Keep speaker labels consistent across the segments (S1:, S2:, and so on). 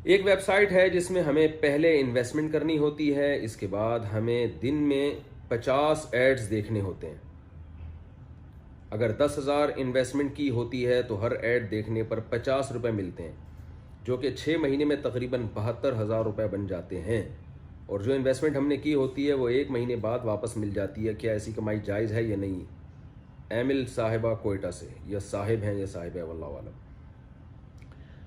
S1: ایک web site ہے جس میں ہمیں پہلے انویسٹمنٹ کرنی ہوتی ہے، اس کے بعد ہمیں دن میں 50 ایڈز دیکھنے ہوتے ہیں۔ اگر 10,000 انویسٹمنٹ کی ہوتی ہے تو ہر ایڈ دیکھنے پر 50 روپے ملتے ہیں، جو کہ 6 مہینے میں تقریباً 72,000 روپے بن جاتے ہیں۔ اور جو انویسٹمنٹ ہم نے کی ہوتی ہے وہ 1 مہینے بعد واپس مل جاتی ہے۔ کیا ایسی کمائی جائز ہے یا نہیں؟ ایمل صاحبہ کوئٹہ سے، یا صاحب ہیں یا صاحب ہے، واللہ عالم۔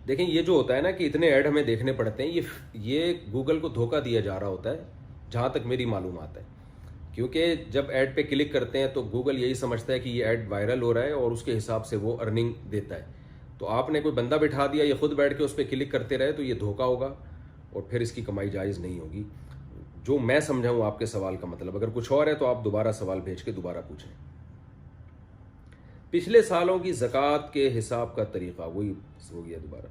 S1: دیکھیں یہ جو ہوتا ہے نا کہ اتنے ایڈ ہمیں دیکھنے پڑتے ہیں، یہ گوگل کو دھوکہ دیا جا رہا ہوتا ہے، جہاں تک میری معلومات ہے۔ کیونکہ جب ایڈ پہ کلک کرتے ہیں تو گوگل یہی سمجھتا ہے کہ یہ ایڈ وائرل ہو رہا ہے اور اس کے حساب سے وہ ارننگ دیتا ہے۔ تو آپ نے کوئی بندہ بٹھا دیا یا خود بیٹھ کے اس پہ کلک کرتے رہے تو یہ دھوکہ ہوگا اور پھر اس کی کمائی جائز نہیں ہوگی۔ جو میں سمجھا ہوں آپ کے سوال کا مطلب، اگر کچھ اور ہے تو آپ دوبارہ سوال بھیج کے دوبارہ پوچھیں۔ پچھلے سالوں کی زکوٰۃ کے حساب کا طریقہ، وہی ہو گیا دوبارہ۔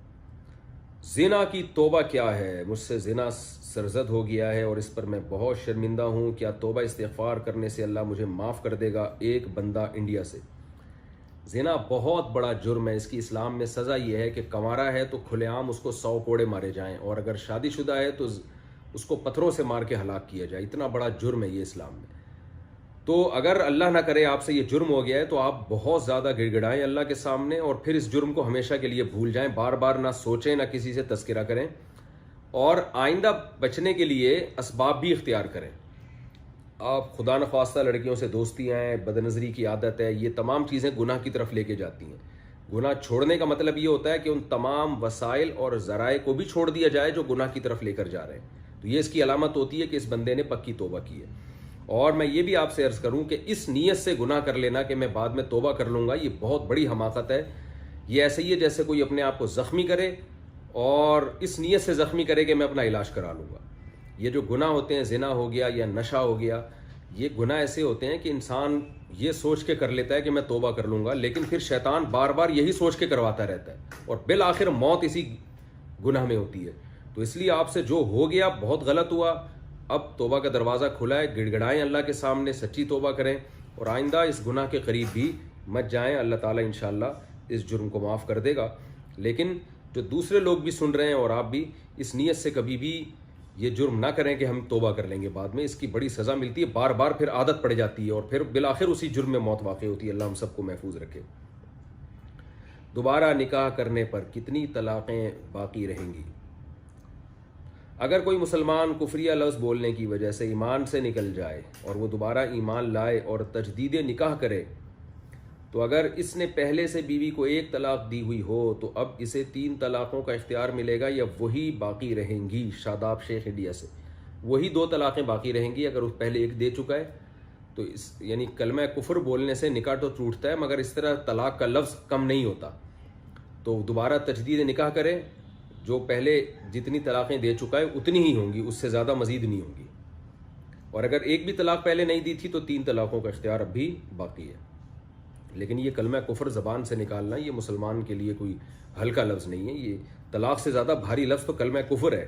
S1: زنا کی توبہ کیا ہے؟ مجھ سے زنا سرزد ہو گیا ہے اور اس پر میں بہت شرمندہ ہوں، کیا توبہ استغفار کرنے سے اللہ مجھے معاف کر دے گا؟ ایک بندہ انڈیا سے۔ زنا بہت بڑا جرم ہے، اس کی اسلام میں سزا یہ ہے کہ کنوارا ہے تو کھلے عام اس کو 100 کوڑے مارے جائیں، اور اگر شادی شدہ ہے تو اس کو پتھروں سے مار کے ہلاک کیا جائے۔ اتنا بڑا جرم ہے یہ اسلام میں۔ تو اگر اللہ نہ کرے آپ سے یہ جرم ہو گیا ہے تو آپ بہت زیادہ گڑ گڑائیں اللہ کے سامنے، اور پھر اس جرم کو ہمیشہ کے لیے بھول جائیں، بار بار نہ سوچیں، نہ کسی سے تذکرہ کریں، اور آئندہ بچنے کے لیے اسباب بھی اختیار کریں۔ آپ خدا نخواستہ لڑکیوں سے دوستی ہیں، بد نظری کی عادت ہے، یہ تمام چیزیں گناہ کی طرف لے کے جاتی ہیں۔ گناہ چھوڑنے کا مطلب یہ ہوتا ہے کہ ان تمام وسائل اور ذرائع کو بھی چھوڑ دیا جائے جو گناہ کی طرف لے کر جا رہے ہیں۔ تو یہ اس کی علامت ہوتی ہے کہ اس بندے نے پکی توبہ کی ہے۔ اور میں یہ بھی آپ سے عرض کروں کہ اس نیت سے گناہ کر لینا کہ میں بعد میں توبہ کر لوں گا، یہ بہت بڑی حماقت ہے۔ یہ ایسے ہی ہے جیسے کوئی اپنے آپ کو زخمی کرے اور اس نیت سے زخمی کرے کہ میں اپنا علاج کرا لوں گا۔ یہ جو گناہ ہوتے ہیں، زنا ہو گیا یا نشہ ہو گیا، یہ گناہ ایسے ہوتے ہیں کہ انسان یہ سوچ کے کر لیتا ہے کہ میں توبہ کر لوں گا، لیکن پھر شیطان بار بار یہی سوچ کے کرواتا رہتا ہے اور بالآخر موت اسی گناہ میں ہوتی ہے۔ تو اس لیے آپ سے جو ہو گیا بہت غلط ہوا، اب توبہ کا دروازہ کھلا ہے، گڑ گڑائیں اللہ کے سامنے، سچی توبہ کریں اور آئندہ اس گناہ کے قریب بھی مت جائیں۔ اللہ تعالیٰ انشاءاللہ اس جرم کو معاف کر دے گا۔ لیکن جو دوسرے لوگ بھی سن رہے ہیں اور آپ بھی اس نیت سے کبھی بھی یہ جرم نہ کریں کہ ہم توبہ کر لیں گے بعد میں، اس کی بڑی سزا ملتی ہے، بار بار پھر عادت پڑ جاتی ہے اور پھر بالآخر اسی جرم میں موت واقع ہوتی ہے۔ اللہ ہم سب کو محفوظ رکھے۔ دوبارہ نکاح کرنے پر کتنی طلاقیں باقی رہیں گی؟ اگر کوئی مسلمان کفریہ لفظ بولنے کی وجہ سے ایمان سے نکل جائے اور وہ دوبارہ ایمان لائے اور تجدید نکاح کرے، تو اگر اس نے پہلے سے بیوی کو 1 طلاق دی ہوئی ہو تو اب اسے 3 طلاقوں کا اختیار ملے گا یا وہی باقی رہیں گی؟ شاداب شیخ انڈیا سے۔ وہی 2 طلاقیں باقی رہیں گی۔ اگر اس پہلے 1 دے چکا ہے تو یعنی کلمہ کفر بولنے سے نکاح تو ٹوٹتا ہے، مگر اس طرح طلاق کا لفظ کم نہیں ہوتا۔ تو دوبارہ تجدید نکاح کرے، جو پہلے جتنی طلاقیں دے چکا ہے اتنی ہی ہوں گی، اس سے زیادہ مزید نہیں ہوں گی۔ اور اگر 1 بھی طلاق پہلے نہیں دی تھی تو 3 طلاقوں کا اختیار اب بھی باقی ہے۔ لیکن یہ کلمہ کفر زبان سے نکالنا یہ مسلمان کے لیے کوئی ہلکا لفظ نہیں ہے، یہ طلاق سے زیادہ بھاری لفظ تو کلمہ کفر ہے۔